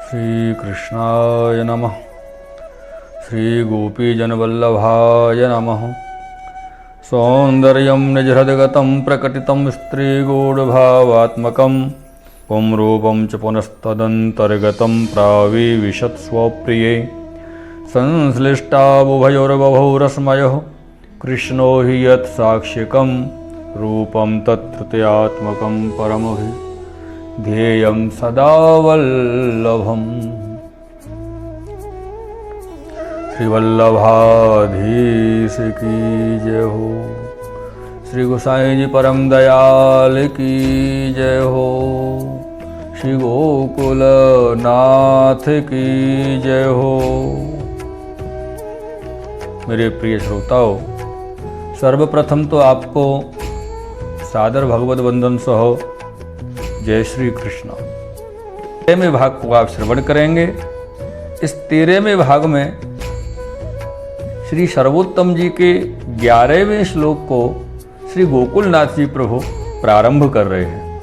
श्रीकृष्णाय नमः। श्रीगोपीजनवल्लभाय नमः। सौन्दर्यं निजहृदगतं प्रकटितं स्त्रीगूढभावात्मकं पुंरूपं च पुनस्तदन्तर्गतं प्राविविशत् स्वप्रिये संश्लिष्टाबुभयोर्बभौ रसमयो कृष्णो हि यत् साक्ष्यकं रूपं तत्तृतीयात्मकं परमभिधेयं सदा वल्लभम्। श्री वल्लभाधीश की जय हो। श्री गोसाई जी परम दयाल की जय हो। श्री गोकुल नाथ की जय हो। मेरे प्रिय श्रोताओं, सर्वप्रथम तो आपको सादर भगवत वंदन सह जय श्री कृष्ण। 13वें भाग को आप श्रवण करेंगे। इस 13वें भाग में श्री सर्वोत्तम जी के 11वें श्लोक को श्री गोकुलनाथ जी प्रभु प्रारंभ कर रहे हैं।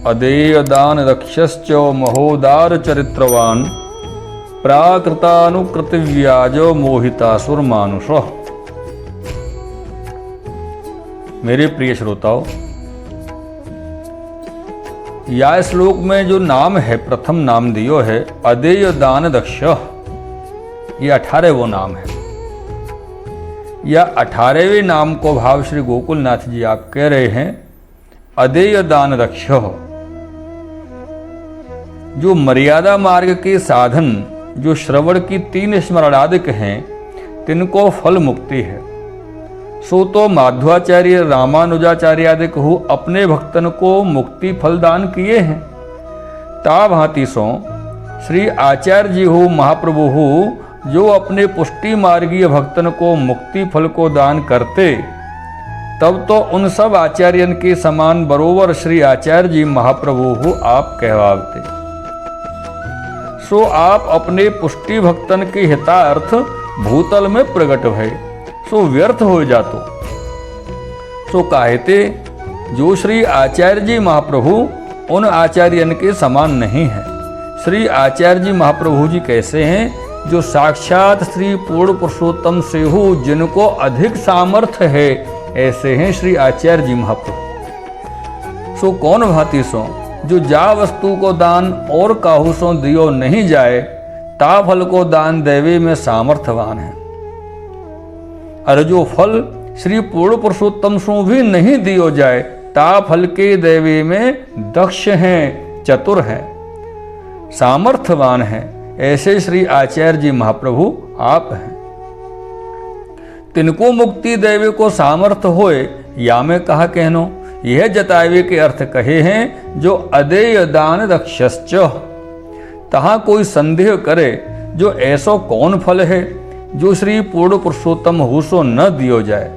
अदेय दान दक्षश्च महोदार चरित्रवान प्राकृतानुकृतिव्याजो मोहितासुर मानुष। मेरे प्रिय श्रोताओं, या श्लोक में जो नाम है, प्रथम नाम दियो है अदेय दान दक्ष, ये 18वां नाम है। या 18वें नाम को भाव श्री गोकुलनाथ जी आप कह रहे हैं अदेय दान दक्ष। जो मर्यादा मार्ग के साधन जो श्रवण की 3 स्मरणादिक हैं, तिनको फल मुक्ति है। सो तो माध्वाचार्य रामानुजाचार्य आदि को अपने भक्तन को मुक्ति फल दान किए हैं। ता भांति सो श्री आचार्य जी हो महाप्रभु हो जो अपने पुष्टि मार्गीय भक्तन को मुक्ति फल को दान करते, तब तो उन सब आचार्यन के समान बरोबर श्री आचार्य जी महाप्रभु हो आप कहवाते। सो आप अपने पुष्टि भक्तन के हितार्थ भूतल में प्रकट भय, सो व्यर्थ हो जातो। सो कहते जो श्री आचार्य जी महाप्रभु उन आचार्यन के समान नहीं है। श्री आचार्य जी महाप्रभु जी कैसे हैं? जो साक्षात श्री पूर्ण पुरुषोत्तम से हो, जिनको अधिक सामर्थ्य है, ऐसे हैं श्री आचार्य जी महाप्रभु। सो कौन भांति सो जो जा वस्तु को दान और काहू सो दियो नहीं जाए, ता फल को दान देवे में सामर्थ्यवान है। और जो फल श्री पूर्ण पुरुषोत्तम सो भी नहीं दियो जाए, ता फल के देवे में दक्ष हैं, चतुर हैं, सामर्थ्यवान हैं, ऐसे श्री आचार्य जी महाप्रभु आप हैं। तिनको मुक्ति देवे को सामर्थ्य होए, या में कहा कहनो, यह जतावे के अर्थ कहे हैं जो अदेय दान दक्षश्च। तहाँ कोई संदेह करे जो ऐसो कौन फल है जो श्री पूर्ण पुरुषोत्तम हुसो न दियो जाए।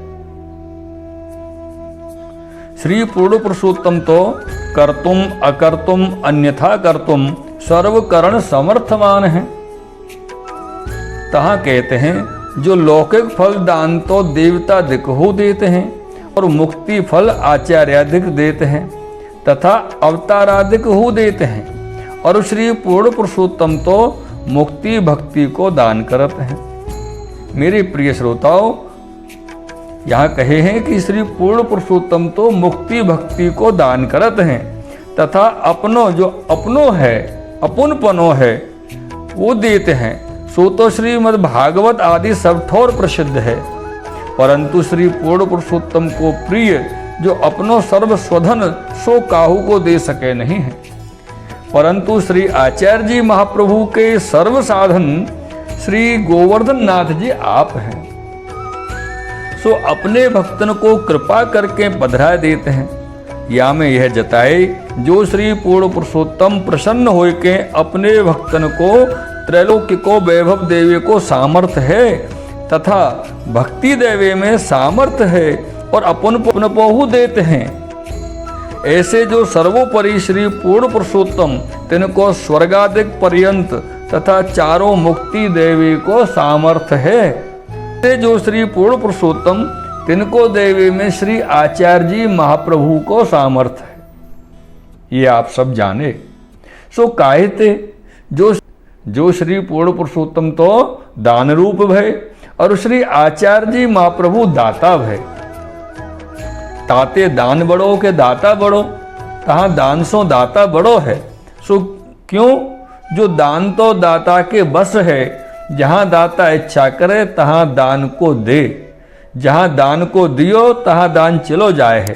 श्री पूर्ण पुरुषोत्तम तो कर्तुम अकर्तुम अन्यथा कर्तुम सर्वकरण समर्थवान है। तहाँ कहते हैं जो लौकिक फल दान तो देवता दिक हो देते हैं और मुक्ति फल आचार्याधिक देते हैं तथा अवताराधिक हो देते हैं, और श्री पूर्ण पुरुषोत्तम तो मुक्ति भक्ति को दान करते हैं। मेरे प्रिय श्रोताओ, यहाँ कहे हैं कि श्री पूर्ण पुरुषोत्तम तो मुक्ति भक्ति को दान करते हैं तथा अपनो जो अपनो है, अपुनपनो है, वो देते हैं। सो तो श्रीमद् भागवत आदि सब ठोर प्रसिद्ध है, परंतु श्री पूर्ण पुरुषोत्तम को प्रिय जो अपनो सर्व स्वधन सो काहू को दे सके नहीं है। परंतु श्री आचार्य जी महाप्रभु के सर्व साधन श्री गोवर्धन नाथ जी आप हैं। सो अपने भक्तन को कृपा करके पधरा देते हैं। या में यह जताए जो श्री पूर्ण पुरुषोत्तम प्रसन्न हो के अपने भक्तन को त्रैलोक्य को वैभव देवे को सामर्थ्य है तथा भक्ति देवे में सामर्थ्य है और अपन पहु देते हैं। ऐसे जो सर्वोपरि श्री पूर्ण पुरुषोत्तम तिनको स्वर्गादिक पर्यंत तथा चारों मुक्ति देवी को सामर्थ्य है। जो श्री पूर्ण पुरुषोत्तम तिनको देवी में श्री आचार्य जी महाप्रभु को सामर्थ्य है। ये आप सब जाने। सो काहिते जो श्री पूर्ण पुरुषोत्तम तो दान रूप भय और श्री आचार्य जी महाप्रभु दाता भय। ताते दान बड़ो के दाता बड़ो, तहाँ दान सो दाता बड़ो है। सो क्यों? जो दान तो दाता के बस है, जहाँ दाता इच्छा करे तहाँ दान को दे, जहाँ दान को दियो तहाँ दान चलो जाए है।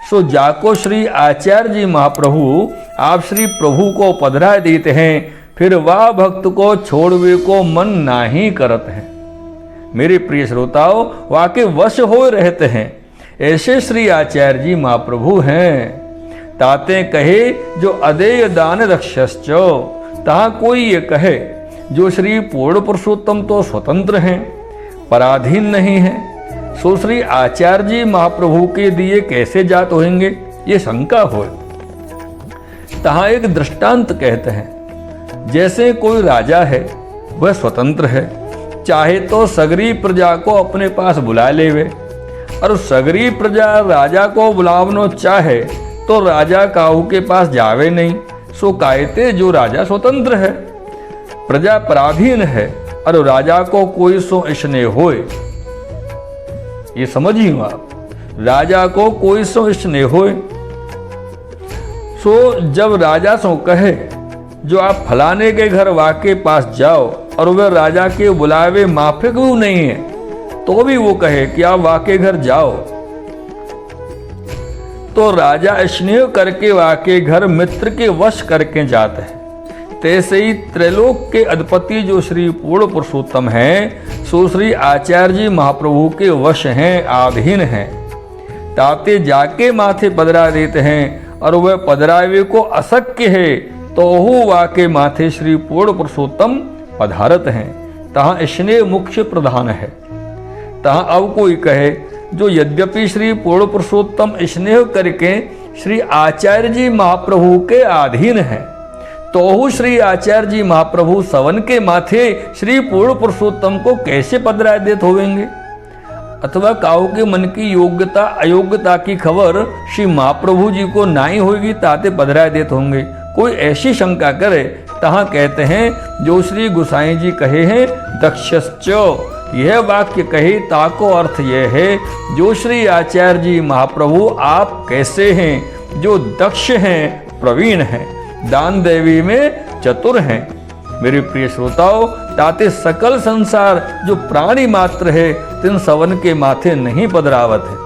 सो जाको श्री आचार्य जी महाप्रभु आप श्री प्रभु को पधरा देते हैं, फिर वह भक्त को छोड़वे को मन नाही करत है। मेरे प्रिय श्रोताओं, वाके वश हो रहते हैं, ऐसे श्री आचार्य जी महाप्रभु हैं। ताते कहे जो अदेय दान रक्षश्चो, तहाँ कोई ये कहे जो श्री पूर्ण पुरुषोत्तम तो स्वतंत्र हैं, पराधीन नहीं हैं, सो श्री आचार्य जी महाप्रभु के दिए कैसे जात होंगे, ये शंका हो। तहाँ एक दृष्टांत कहते हैं, जैसे कोई राजा है, वह स्वतंत्र है, चाहे तो सगरी प्रजा को अपने पास बुला लेवे, और सगरी प्रजा राजा को बुलावनो चाहे तो राजा काहू के पास जावे नहीं। सो कायते जो राजा स्वतंत्र है, प्रजा पराधीन है, और राजा को कोई सो स्नेह होए, ये समझिए आप, राजा को कोई सो स्नेह होए। सो जब राजा सो कहे जो आप फलाने के घर वाके पास जाओ, और वह राजा के बुलावे माफिक भी नहीं है, तो भी वो कहे कि आप वाके घर जाओ, तो राजा स्नेह करके वाके घर मित्र के वश करके जाते हैं। तैसे ही त्रैलोक के अधिपति जो श्री पूर्ण पुरुषोत्तम हैं, सो श्री आचार्य जी महाप्रभु के वश हैं, आधीन हैं। ताते जाके माथे पधरा देते हैं, और वह पधरावे को अशक्य है, तो हु वाके माथे श्री पूर्ण पुरुषोत्तम पधारत हैं। तहाँ स्नेह मुख्य प्रधान है। तहाँ अब कोई कहे जो यद्यपि श्री पूर्ण पुरुषोत्तम स्नेह करके श्री आचार्य जी महाप्रभु के अधीन है, तो श्री आचार्य जी महाप्रभु सवन के माथे श्री पूर्ण पुरुषोत्तम को कैसे पधरा देते होंगे, अथवा काऊ के मन की योग्यता अयोग्यता की खबर श्री महाप्रभु जी को नहीं होगी, ताते पधरा देते होंगे। कोई ऐसी शंका करे, तहाँ कहते हैं जो श्री गोसाई जी कहे हैं दक्षश्चो, यह वाक्य कहे ताको अर्थ यह है जो श्री आचार्य जी महाप्रभु आप कैसे हैं, जो दक्ष हैं, प्रवीण हैं, दान देवी में चतुर हैं। मेरे प्रिय श्रोताओं, ताते सकल संसार जो प्राणी मात्र है, तिन सवन के माथे नहीं पधरावत है।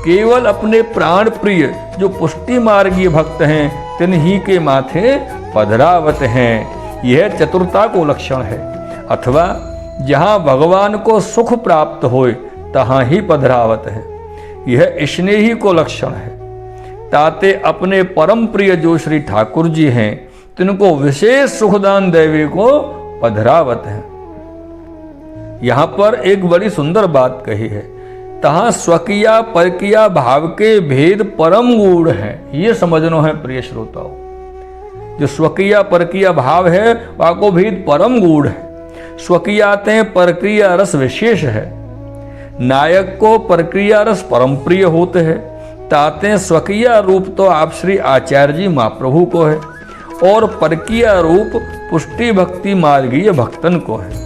केवल अपने प्राण प्रिय जो पुष्टि मार्गीय भक्त हैं, तिन ही के माथे पधरावत हैं। यह चतुरता को लक्षण है। अथवा जहाँ भगवान को सुख प्राप्त होए, तहाँ ही पधरावत है, यह स्नेही को लक्षण है। ताते अपने परम प्रिय जो श्री ठाकुर जी हैं, तिनको विशेष सुखदान देवे को पधरावत है। यहाँ पर एक बड़ी सुंदर बात कही है, तहाँ स्वकीया परकिया भाव के भेद परम गूढ़ है, ये समझना है प्रिय श्रोताओं। जो स्वकीया परकिया भाव है, वह को भेद परम गूढ़ है। स्वकीयाते प्रक्रिया रस विशेष है, नायक को प्रक्रिया रस परम प्रिय होते हैं। ताते स्वकीय रूप तो आप श्री आचार्य जी महाप्रभु को है, और परकीय रूप पुष्टि भक्ति मार्गीय भक्तन को है।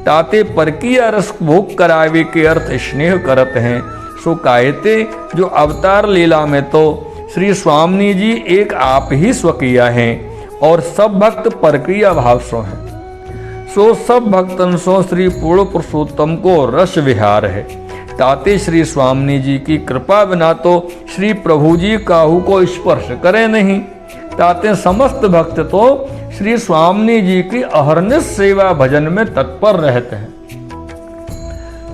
ताते परकीय रस भोग करावे के अर्थ स्नेह करत हैं। सो कायते जो अवतार लीला में तो श्री स्वामी जी एक आप ही स्वकीय हैं, और सब भक्त परकीय भाव सो हैं। सो सब भक्तन सो श्री पूर्ण पुरुषोत्तम को रस विहार है। ताते श्री स्वामी जी की कृपा बिना तो श्री प्रभु जी काहू को स्पर्श करे नहीं। ताते समस्त भक्त तो श्री स्वामी जी की अहरनिश सेवा भजन में तत्पर रहते हैं।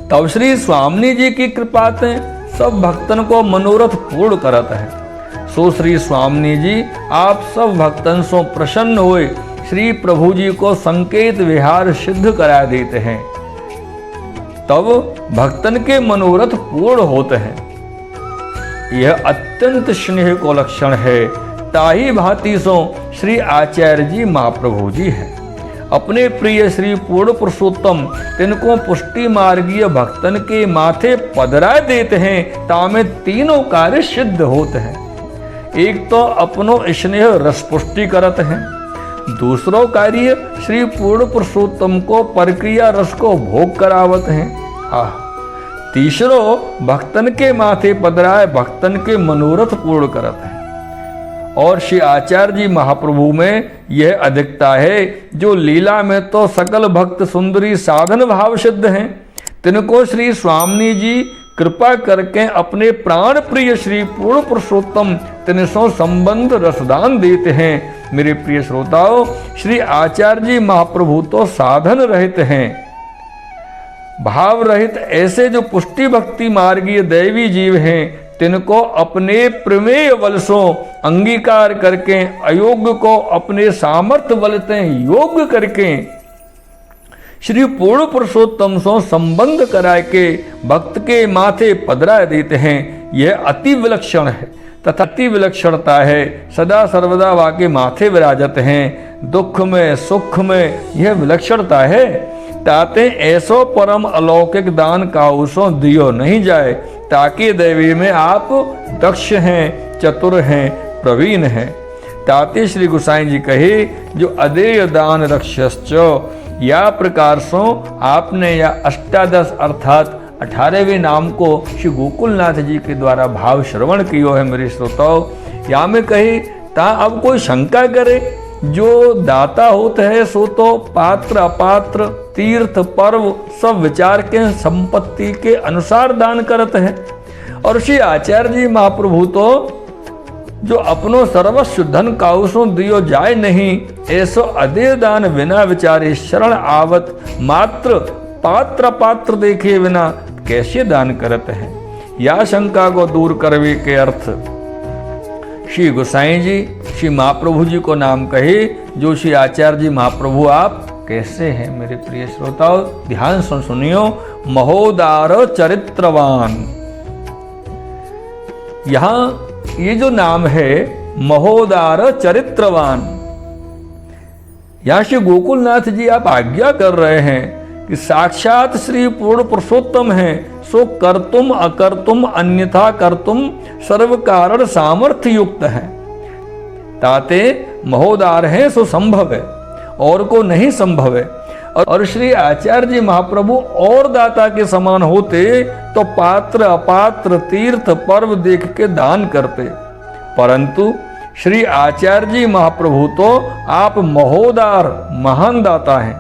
तब श्री स्वामी जी की कृपा से सब भक्तन को मनोरथ पूर्ण करत है। सो श्री स्वामी जी आप सब भक्तन सो प्रसन्न हुए श्री प्रभु जी को संकेत विहार सिद्ध करा देते हैं, तब भक्तन के मनोरथ पूर्ण होते हैं। यह अत्यंत स्नेह को लक्षण है। ताही भांति सो श्री आचार्य जी महाप्रभु जी हैं। अपने प्रिय श्री पूर्ण पुरुषोत्तम तिनको पुष्टि मार्गीय भक्तन के माथे पधरा देते हैं, तामे तीनों कार्य सिद्ध होते हैं। एक तो अपनो स्नेह रस पुष्टि करते हैं, दूसरो कार्य श्री पूर्ण पुरुषोत्तम को प्रक्रिया रस को भोग करावत हैं। तीसरो भक्तन के माथे पधराए भक्तन के मनोरथ पूर्ण करत है। और श्री आचार्य जी महाप्रभु में यह अधिकता है, जो लीला में तो सकल भक्त सुंदरी साधन भाव सिद्ध हैं, तिनको श्री स्वामी जी कृपा करके अपने प्राण प्रिय श्री पूर्ण पुरुषोत्तम तिनसों संबंध रसदान देते हैं। मेरे प्रिय श्रोताओं, श्री आचार्य जी महाप्रभु तो साधन रहित हैं, भाव रहित ऐसे जो पुष्टि भक्ति मार्गीय दैवी जीव हैं, तिनको अपने प्रमेय बल सो अंगीकार करके अयोग्य को अपने सामर्थ्य बल से योग्य करके श्री पूर्ण पुरुषोत्तम सो संबंध कराए के भक्त के माथे पधरा देते हैं। यह अति विलक्षण है तथा अति विलक्षणता है, सदा सर्वदा वाके माथे विराजत हैं। दुख में सुख में यह विलक्षणता है, ताते ऐसो परम अलौकिक दान काउसो दियो नहीं जाए, ताकि देवी में आप दक्ष हैं, चतुर हैं, प्रवीण हैं। ताते श्री गोसाई जी कहे, जो अदेय दान रक्षश्च, या प्रकार सो आपने या अष्टादश अर्थात 18वें नाम को श्री गोकुलनाथ जी के द्वारा भाव श्रवण कियो है। मेरे श्रोताओ, या में कहे ता अब कोई शंका करे, जो दाता होता है सो तो पात्र अपात्र तीर्थ पर्व सब विचार के संपत्ति के अनुसार दान करते हैं। और श्री आचार्य जी महाप्रभु तो जो अपनो सर्वस्व धन काउसो दियो जाय नहीं, ऐसो अदेय दान बिना विचारे शरण आवत मात्र पात्र पात्र देखे बिना कैसे दान करते हैं। या शंका को दूर करवे के अर्थ श्री गोसाई जी श्री महाप्रभु जी को नाम कहे, जो श्री आचार्य जी महाप्रभु आप कैसे हैं। मेरे प्रिय श्रोताओ, ध्यान से सुनियो। महोदार चरित्रवान, यहाँ ये जो नाम है महोदार चरित्रवान, यहां श्री गोकुलनाथ जी आप आज्ञा कर रहे हैं कि साक्षात श्री पूर्ण पुरुषोत्तम हैं, सो कर्तुम अकर्तुम अन्यथा कर्तुम सर्व कारण सामर्थ्य युक्त है। ताते महोदार है सो संभव है, और को नहीं संभव है। और श्री आचार्य जी महाप्रभु और दाता के समान होते तो पात्र अपात्र तीर्थ पर्व देख के दान करते, परंतु श्री आचार्य जी महाप्रभु तो आप महोदार महान दाता हैं।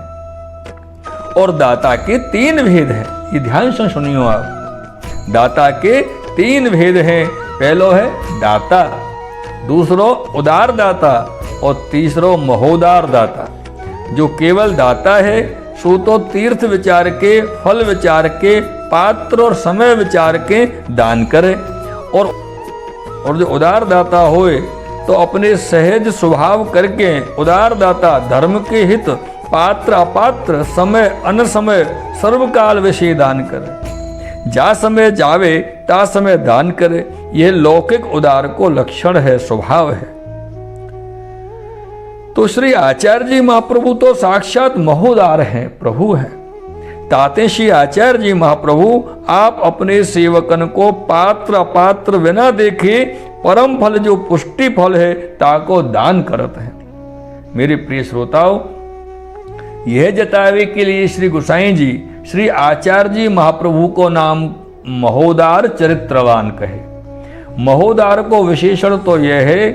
और दाता के 3 भेद हैं, ये ध्यान से सुनियो आप। दाता के 3 भेद हैं। पहलो है दाता, दूसरो उदार दाता, और तीसरो महोदार दाता। जो केवल दाता है सो तो तीर्थ विचार के, फल विचार के, पात्र और समय विचार के दान करे। और जो उदार दाता होए तो अपने सहज स्वभाव करके उदार दाता धर्म के हित पात्र अपात्र समय अन समय सर्वकाल विषय दान करे। जा समय जावे ता समय दान करे। यह लौकिक उदार को लक्षण है, स्वभाव है। तो श्री आचार्य जी महाप्रभु तो साक्षात महोदार हैं, प्रभु हैं। ताते श्री आचार्य जी महाप्रभु आप अपने सेवकन को पात्र अपात्र बिना देखे परम फल जो पुष्टि फल है ताको दान करत हैं। मेरे प्रिय श्रोताओं, यह जतावे के लिए श्री गोसाई जी श्री आचार्य जी महाप्रभु को नाम महोदार चरित्रवान कहे। महोदार को विशेषण तो यह है,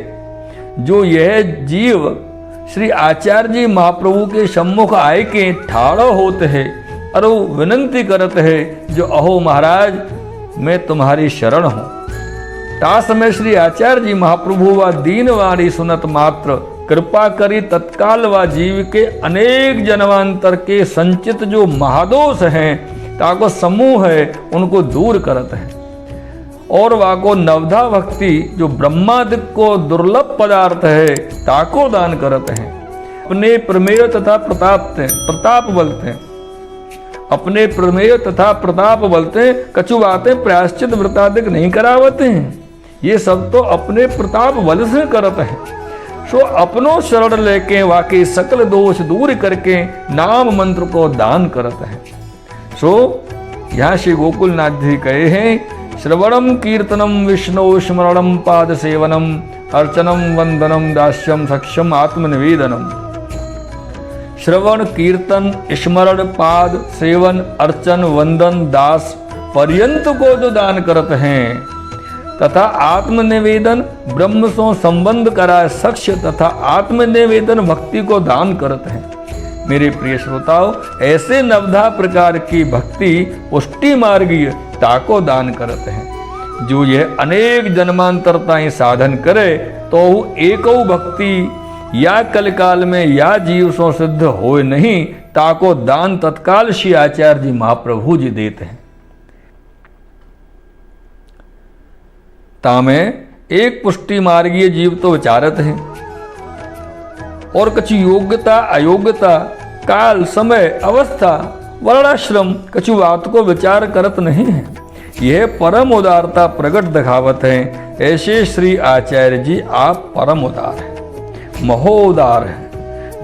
जो यह जीव श्री आचार्य जी महाप्रभु के सम्मुख आए के ठाड़ो होते हैं और वो विनंती करते हैं, जो अहो महाराज मैं तुम्हारी शरण हूँ। तास में श्री आचार्य जी महाप्रभु व दीनवाणी सुनत मात्र कृपा करी तत्काल व जीव के अनेक जन्मांतर के संचित जो महादोष हैं ताको समूह है उनको दूर करते हैं। और वाको नवधा भक्ति जो ब्रह्मादिक को दुर्लभ पदार्थ है ताको दान करते हैं। अपने प्रमेय तथा प्रताप बलते हैं, अपने प्रमेय तथा प्रताप बलते कछु बातें प्रायश्चित व्रतादिक नहीं करावते हैं। ये सब तो अपने प्रताप बल से करते हैं। सो अपनो शरण लेके वाके सकल दोष दूर करके नाम मंत्र को दान करते हैं। सो यहाँ श्री गोकुलनाथ जी कहे हैं, श्रवणम कीर्तनम विष्णु स्मरणम पाद सेवनम अर्चनम वंदनम दास्यम सक्षम आत्मनिवेदनम। श्रवण कीर्तन स्मरण पाद सेवन अर्चन वंदन दास पर्यंत को जो दान करते हैं तथा आत्मनिवेदन ब्रह्म से संबंध कराए सक्ष तथा आत्मनिवेदन भक्ति को दान करते हैं। मेरे प्रिय श्रोताओं, ऐसे नवधा प्रकार की भक्ति पुष्टि मार्गीय ताको दान करते हैं। जो यह अनेक जन्मांतरताएं साधन करे तो एको भक्ति या कलकाल में या जीव सो सिद्ध होए नहीं, ताको दान तत्काल श्री आचार्य जी महाप्रभु जी देते हैं। तामे एक पुष्टि मार्गीय जीव तो विचारत है और कछु योग्यता अयोग्यता काल समय अवस्था वर्णाश्रम कछु बात को विचार करत नहीं है। यह परम उदारता प्रकट दिखावत है। ऐसे श्री आचार्य जी आप परम उदार हैं, महोदार हैं।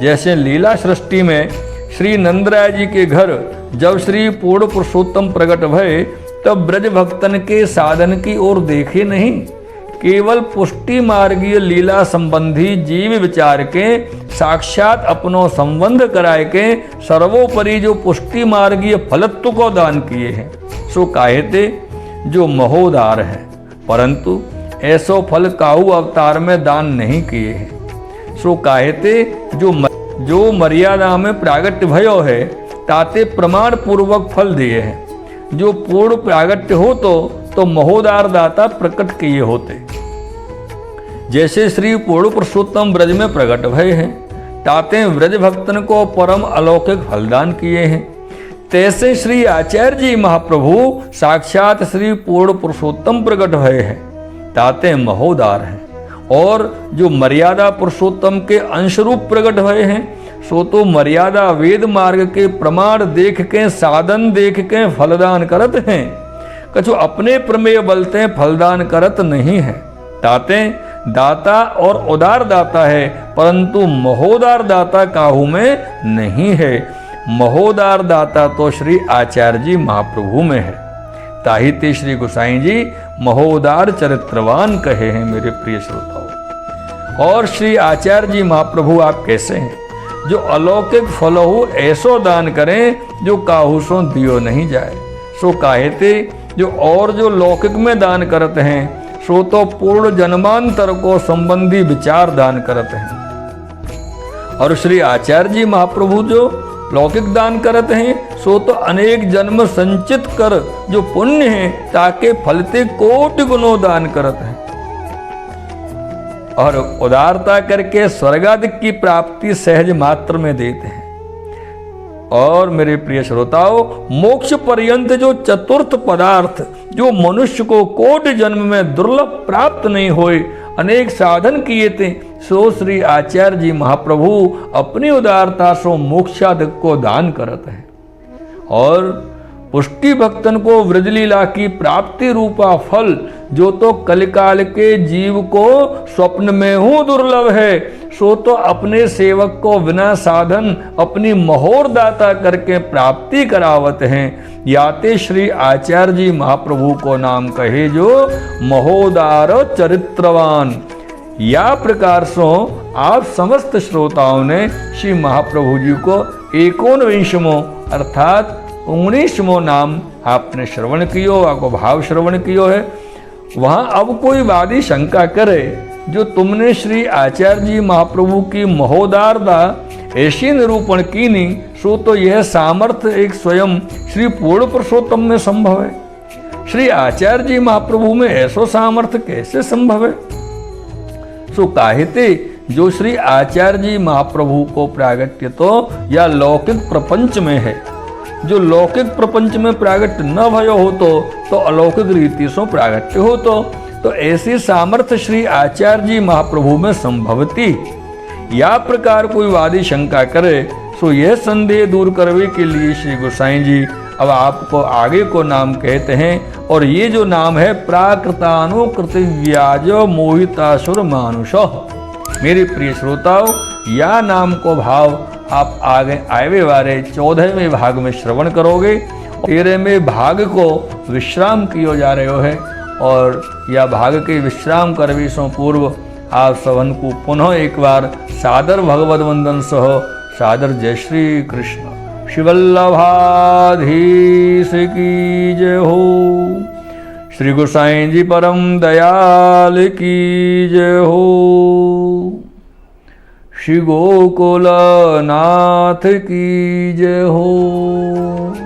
जैसे लीला सृष्टि में श्री नंदराय जी के घर जब श्री पूर्ण पुरुषोत्तम प्रकट भय तब ब्रज भक्तन के साधन की ओर देखे नहीं, केवल पुष्टि मार्गीय लीला संबंधी जीव विचार के साक्षात अपनों संबंध कराए के सर्वोपरि जो पुष्टि मार्गीय फलत्व को दान किए हैं, सो काहेते जो महोदार है, परंतु ऐसो फल काहू अवतार में दान नहीं किए हैं। सो काहेते जो मर्यादा में प्रागट्य भयो है ताते प्रमाण पूर्वक फल दिए हैं। जो पूर्ण प्रागट्य हो तो महोदार दाता प्रकट किए होते। जैसे श्री पूर्ण पुरुषोत्तम ब्रज में प्रकट भय हैं ताते व्रज भक्तन को परम अलौकिक फलदान किए हैं, तैसे श्री आचार्य जी महाप्रभु साक्षात श्री पूर्ण पुरुषोत्तम प्रकट भय हैं ताते महोदार हैं। और जो मर्यादा पुरुषोत्तम के अंशरूप प्रकट भय हैं सो तो मर्यादा वेद मार्ग के प्रमाण देख के साधन देख के फलदान करत हैं, कछु अपने प्रमेय बलते फलदान करत नहीं है। ताते दाता और उदार दाता है, परंतु महोदार दाता काहू में नहीं है। महोदार दाता तो श्री आचार्य जी महाप्रभु में है। ताहिते श्री गोसाई जी महोदार चरित्रवान कहे हैं। मेरे प्रिय श्रोताओं, और श्री आचार्य जी महाप्रभु आप कैसे हैं जो अलौकिक फलहु ऐसो दान करें जो काहू सो दियो नहीं जाए। सो काहेते जो और जो लौकिक में दान करते हैं सो तो पूर्ण जन्मांतर को संबंधी विचार दान करते हैं। और श्री आचार्य जी महाप्रभु जो लौकिक दान करते हैं सो तो अनेक जन्म संचित कर जो पुण्य है ताके फलते कोटि गुणों दान करते हैं। और उदारता करके स्वर्गादिक की प्राप्ति सहज मात्र में देते हैं। और मेरे प्रिय श्रोताओं, मोक्ष पर्यंत जो चतुर्थ पदार्थ जो मनुष्य को कोटि जन्म में दुर्लभ प्राप्त नहीं होए, अनेक साधन किए थे, सो श्री आचार्य जी महाप्रभु अपनी उदारता सो मोक्षादिक को दान करते हैं। और पुष्टि भक्तन को व्रजलीला की प्राप्ति रूपा फल जो तो कलिकाल के जीव को स्वप्न में हूँ दुर्लभ है, सो तो अपने सेवक को बिना साधन अपनी महोर दाता करके प्राप्ति करावत हैं। याते श्री आचार्य जी महाप्रभु को नाम कहे जो महोदार चरित्रवान। या प्रकार से आप समस्त श्रोताओं ने श्री महाप्रभु जी को 19वां अर्थात 19वां नाम आपने श्रवण कियो, आपको भाव श्रवण कियो है। वहाँ अब कोई वादी शंका करे जो तुमने श्री आचार्य जी महाप्रभु की महोदारता ऐसी निरूपण की नहीं, सो तो यह सामर्थ्य एक स्वयं श्री पूर्ण पुरुषोत्तम में संभव है। श्री आचार्य जी महाप्रभु में ऐसा सामर्थ्य कैसे संभव है? सो काहिते जो श्री आचार्य जी महाप्रभु को प्रागट्य तो या लौकिक प्रपंच में है, जो लौकिक प्रपंच में प्रागट्य न भयो हो तो अलौकिक रीति से प्रागट्य हो तो ऐसी सामर्थ्य श्री आचार्य जी महाप्रभु में संभवती। या प्रकार कोई वादी शंका करे सो यह संदेह दूर करने के लिए श्री गोसाई जी अब आपको आगे को नाम कहते हैं। और ये जो नाम है प्राकृतानुकृतिव्याज मोहितासुर मानुष। मेरे प्रिय श्रोताओ, या नाम को भाव आप आगे आवे वाले 14वें भाग में श्रवण करोगे। 13वें भाग को विश्राम किया जा रहे है और यह भाग के विश्राम करने से पूर्व आप सबन को पुनः एक बार सादर भगवत वंदन सह सादर जय श्री कृष्ण। शिवल्लभाधीश की जय हो। श्री गोसाई जी परम दयाल की जय हो। श्री गोकुलनाथ की जय हो।